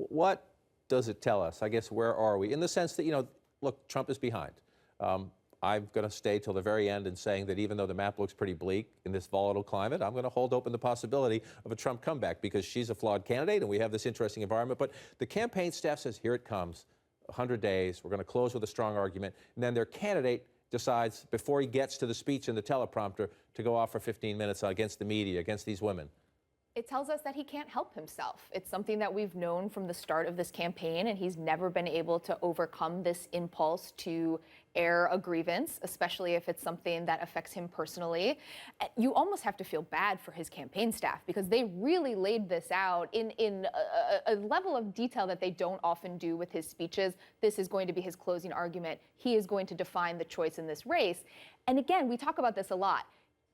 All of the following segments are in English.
What does it tell us? I guess, where are we? In the sense that, look, Trump is behind. I'm going to stay till the very end in saying that even though the map looks pretty bleak in this volatile climate, I'm going to hold open the possibility of a Trump comeback because she's a flawed candidate and we have this interesting environment. But the campaign staff says, here it comes, 100 days, we're going to close with a strong argument. And then their candidate decides, before he gets to the speech and the teleprompter, to go off for 15 minutes against the media, against these women. It tells us that he can't help himself. It's something that we've known from the start of this campaign, and he's never been able to overcome this impulse to air a grievance, especially if it's something that affects him personally. You almost have to feel bad for his campaign staff because they really laid this out in a level of detail that they don't often do with his speeches. This is going to be his closing argument. He is going to define the choice in this race. And again, we talk about this a lot.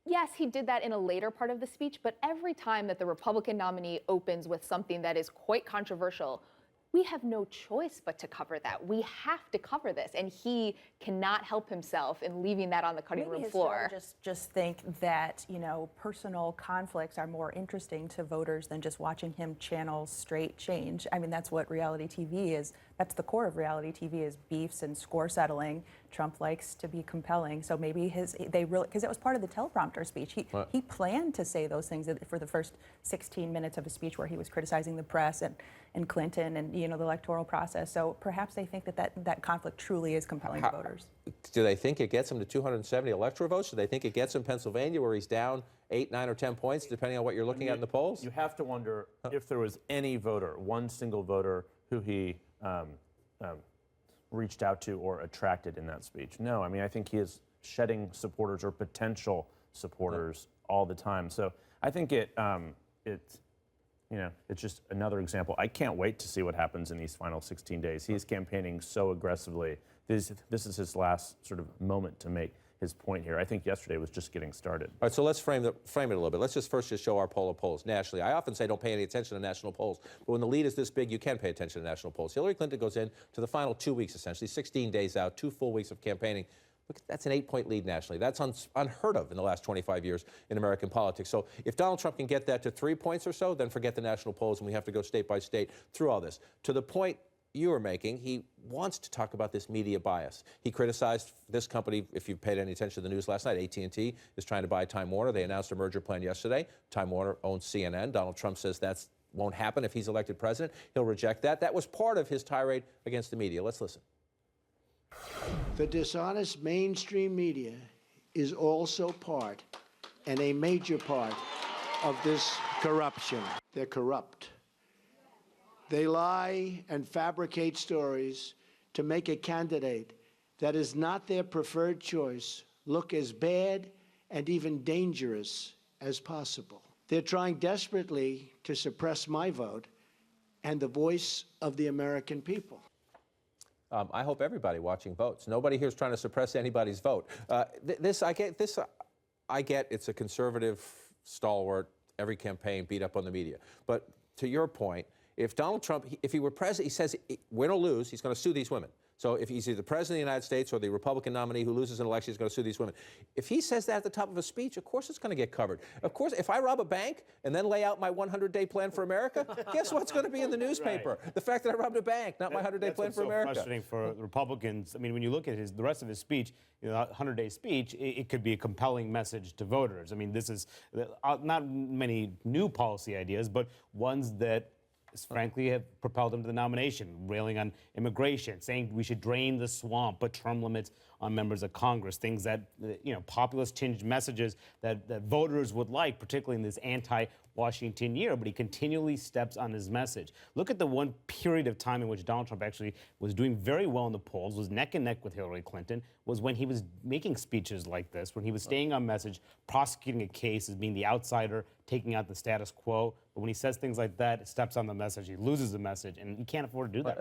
Yes, he did that in a later part of the speech, but every time that the Republican nominee opens with something that is quite controversial, we have no choice but to cover that. We have to cover this, and he cannot help himself in leaving that on the cutting room floor. Just think that, personal conflicts are more interesting to voters than just watching him channel straight change. I mean, that's what reality TV is. That's the core of reality TV, is beefs and score settling. Trump likes to be compelling, so maybe because it was part of the teleprompter speech. He planned to say those things for the first 16 minutes of his speech, where he was criticizing the press and Clinton and the electoral process. So perhaps they think that conflict truly is compelling to voters. Do they think it gets him to 270 electoral votes? Do they think it gets him Pennsylvania, where he's down 8, 9, or 10 points, depending on what you're looking at in the polls? You have to wonder if there was any voter, one single voter, who he reached out to or attracted in that speech. No, I mean, I think he is shedding supporters or potential supporters all the time. So I think it's just another example. I can't wait to see what happens in these final 16 days. He is campaigning so aggressively. This is his last sort of moment to make his point here. I think yesterday was just getting started. All right, so let's frame it a little bit. Let's just first show our poll of polls nationally. I often say don't pay any attention to national polls, but when the lead is this big, you can pay attention to national polls. Hillary Clinton goes in to the final 2 weeks, essentially, 16 days out, 2 full weeks of campaigning. Look, that's an 8-point lead nationally. That's unheard of in the last 25 years in American politics. So if Donald Trump can get that to 3 points or so, then forget the national polls, and we have to go state by state through all this. To the point you were making, he wants to talk about this media bias. He criticized this company, if you paid any attention to the news last night. AT&T is trying to buy Time Warner. They announced a merger plan yesterday. Time Warner owns CNN. Donald Trump says that won't happen if he's elected president. He'll reject that. That was part of his tirade against the media. Let's listen. The dishonest mainstream media is also part, and a major part, of this corruption. They're corrupt. They lie and fabricate stories to make a candidate that is not their preferred choice look as bad and even dangerous as possible. They're trying desperately to suppress my vote and the voice of the American people. I hope everybody watching votes. Nobody here is trying to suppress anybody's vote. I get it's a conservative stalwart, every campaign beat up on the media. But to your point, if Donald Trump, if he were president, he says win or lose, he's going to sue these women. So if he's either the president of the United States or the Republican nominee who loses an election, he's going to sue these women. If he says that at the top of a speech, of course it's going to get covered. Of course, if I rob a bank and then lay out my 100-day plan for America, guess what's going to be in the newspaper? Right. The fact that I robbed a bank, not my 100-day plan for America. That's frustrating for the Republicans. I mean, when you look at the rest of his speech, 100-day speech, it could be a compelling message to voters. I mean, this is not many new policy ideas, but ones that frankly have propelled him to the nomination, railing on immigration, saying we should drain the swamp, put term limits on members of Congress, things that, populist tinged messages that voters would like, particularly in this anti-Washington year, but he continually steps on his message. Look at the one period of time in which Donald Trump actually was doing very well in the polls, was neck and neck with Hillary Clinton, was when he was making speeches like this, when he was staying on message, prosecuting a case as being the outsider, taking out the status quo. But when he says things like that, it steps on the message, he loses the message, and he can't afford to do that.